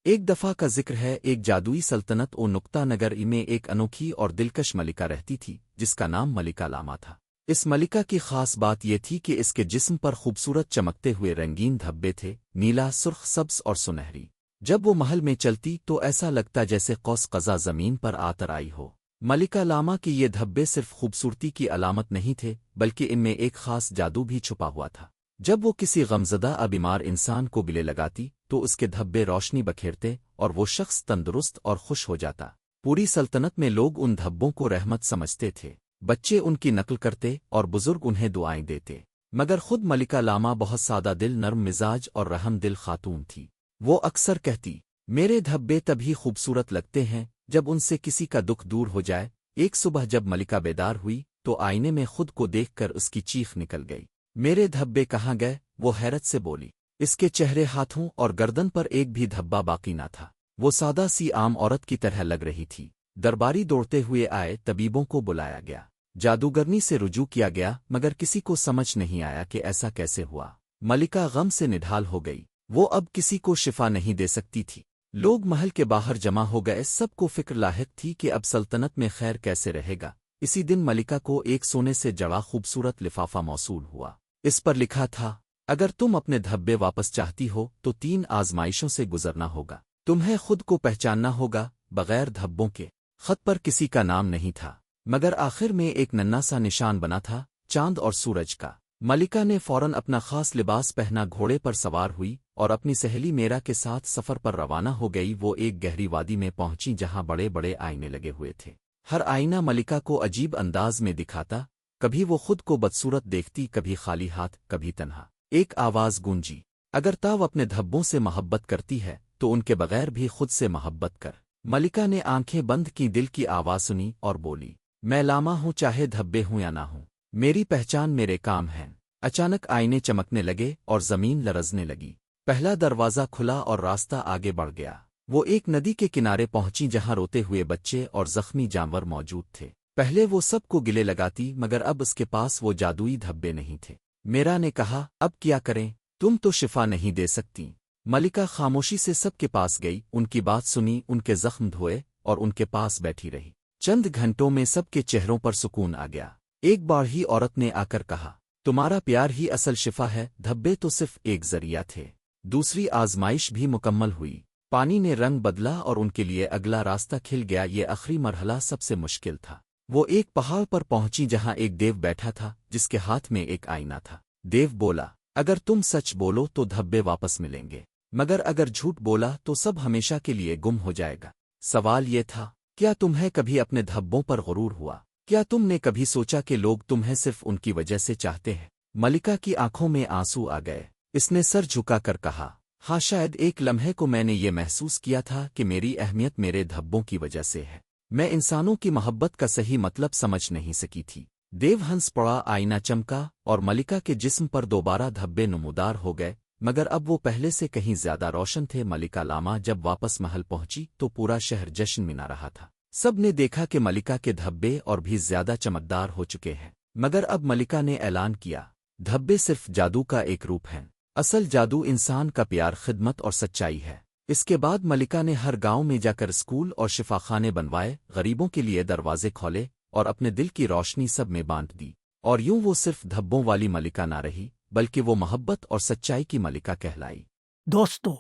ایک دفعہ کا ذکر ہے، ایک جادوئی سلطنت او نقطہ نگر میں ایک انوکھی اور دلکش ملکہ رہتی تھی جس کا نام ملکہ لاما تھا۔ اس ملکہ کی خاص بات یہ تھی کہ اس کے جسم پر خوبصورت چمکتے ہوئے رنگین دھبے تھے، نیلا، سرخ، سبز اور سنہری۔ جب وہ محل میں چلتی تو ایسا لگتا جیسے قوس قزح زمین پر آتر آئی ہو۔ ملکہ لاما کی یہ دھبے صرف خوبصورتی کی علامت نہیں تھے بلکہ ان میں ایک خاص جادو بھی چھپا ہوا تھا۔ جب وہ کسی غمزدہ بیمار انسان کو گلے لگاتی تو اس کے دھبے روشنی بکھیرتے اور وہ شخص تندرست اور خوش ہو جاتا۔ پوری سلطنت میں لوگ ان دھبوں کو رحمت سمجھتے تھے، بچے ان کی نقل کرتے اور بزرگ انہیں دعائیں دیتے۔ مگر خود ملکہ لاما بہت سادہ دل، نرم مزاج اور رحم دل خاتون تھی۔ وہ اکثر کہتی، میرے دھبے تبھی خوبصورت لگتے ہیں جب ان سے کسی کا دکھ دور ہو جائے۔ ایک صبح جب ملکہ بیدار ہوئی تو آئینے میں خود کو دیکھ کر اس کی چیخ نکل گئی، میرے دھبے کہاں گئے؟ وہ حیرت سے بولی۔ اس کے چہرے، ہاتھوں اور گردن پر ایک بھی دھبا باقی نہ تھا۔ وہ سادہ سی عام عورت کی طرح لگ رہی تھی۔ درباری دوڑتے ہوئے آئے، طبیبوں کو بلایا گیا، جادوگرنی سے رجوع کیا گیا، مگر کسی کو سمجھ نہیں آیا کہ ایسا کیسے ہوا۔ ملکہ غم سے نڈھال ہو گئی، وہ اب کسی کو شفا نہیں دے سکتی تھی۔ لوگ محل کے باہر جمع ہو گئے، سب کو فکر لاحق تھی کہ اب سلطنت میں خیر کیسے رہے گا۔ اسی دن ملکہ کو ایک سونے سے جڑا خوبصورت لفافہ موصول ہوا۔ اس پر لکھا تھا، اگر تم اپنے دھبے واپس چاہتی ہو تو 3 آزمائشوں سے گزرنا ہوگا۔ تمہیں خود کو پہچاننا ہوگا بغیر دھبوں کے۔ خط پر کسی کا نام نہیں تھا، مگر آخر میں ایک ننھا سا نشان بنا تھا، چاند اور سورج کا۔ ملکہ نے فوراً اپنا خاص لباس پہنا، گھوڑے پر سوار ہوئی اور اپنی سہیلی میرا کے ساتھ سفر پر روانہ ہو گئی۔ وہ ایک گہری وادی میں پہنچی جہاں بڑے بڑے آئینے لگے ہوئے تھے۔ ہر آئینہ ملکہ کو عجیب انداز میں دکھاتا، کبھی وہ خود کو بدصورت دیکھتی، کبھی خالی ہاتھ، کبھی تنہا۔ ایک آواز گونجی، اگر تاو اپنے دھبوں سے محبت کرتی ہے تو ان کے بغیر بھی خود سے محبت کر۔ ملکہ نے آنکھیں بند کی، دل کی آواز سنی اور بولی، میں لاما ہوں، چاہے دھبے ہوں یا نہ ہوں، میری پہچان میرے کام ہیں۔ اچانک آئینے چمکنے لگے اور زمین لرزنے لگی۔ پہلا دروازہ کھلا اور راستہ آگے بڑھ گیا۔ وہ ایک ندی کے کنارے پہنچی جہاں روتے ہوئے بچے اور زخمی جانور موجود تھے۔ پہلے وہ سب کو گلے لگاتی، مگر اب اس کے پاس وہ جادوئی دھبے نہیں تھے۔ میرا نے کہا، اب کیا کریں؟ تم تو شفا نہیں دے سکتی۔ ملکہ خاموشی سے سب کے پاس گئی، ان کی بات سنی، ان کے زخم دھوئے اور ان کے پاس بیٹھی رہی۔ چند گھنٹوں میں سب کے چہروں پر سکون آ گیا۔ ایک بار ہی عورت نے آ کر کہا، تمہارا پیار ہی اصل شفا ہے، دھبے تو صرف ایک ذریعہ تھے۔ دوسری آزمائش بھی مکمل ہوئی، پانی نے رنگ بدلا اور ان کے لیے اگلا راستہ کھل گیا۔ یہ آخری مرحلہ سب سے مشکل تھا۔ وہ ایک پہاڑ پر پہنچی جہاں ایک دیو بیٹھا تھا جس کے ہاتھ میں ایک آئینہ تھا۔ دیو بولا، اگر تم سچ بولو تو دھبے واپس ملیں گے، مگر اگر جھوٹ بولا تو سب ہمیشہ کے لیے گم ہو جائے گا۔ سوال یہ تھا، کیا تمہیں کبھی اپنے دھبوں پر غرور ہوا؟ کیا تم نے کبھی سوچا کہ لوگ تمہیں صرف ان کی وجہ سے چاہتے ہیں؟ ملکہ کی آنکھوں میں آنسو آ گئے۔ اس نے سر جھکا کر کہا، ہاں، شاید ایک لمحے کو میں نے یہ محسوس کیا تھا کہ میری اہمیت میرے دھبوں کی وجہ سے ہے۔ میں انسانوں کی محبت کا صحیح مطلب سمجھ نہیں سکی تھی۔ دیو ہنس پڑا، آئینہ چمکا اور ملکہ کے جسم پر دوبارہ دھبے نمودار ہو گئے، مگر اب وہ پہلے سے کہیں زیادہ روشن تھے۔ ملکہ لاما جب واپس محل پہنچی تو پورا شہر جشن منا رہا تھا۔ سب نے دیکھا کہ ملکہ کے دھبے اور بھی زیادہ چمکدار ہو چکے ہیں۔ مگر اب ملکہ نے اعلان کیا، دھبے صرف جادو کا ایک روپ ہیں، اصل جادو انسان کا پیار، خدمت اور سچائی ہے۔ اس کے بعد ملکہ نے ہر گاؤں میں جا کر اسکول اور شفاخانے بنوائے، غریبوں کے لیے دروازے کھولے اور اپنے دل کی روشنی سب میں بانٹ دی۔ اور یوں وہ صرف دھبوں والی ملکہ نہ رہی بلکہ وہ محبت اور سچائی کی ملکہ کہلائی۔ دوستو،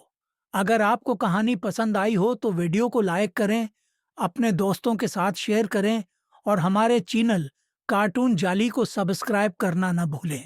اگر آپ کو کہانی پسند آئی ہو تو ویڈیو کو لائک کریں، اپنے دوستوں کے ساتھ شیئر کریں اور ہمارے چینل کارٹون جالی کو سبسکرائب کرنا نہ بھولیں۔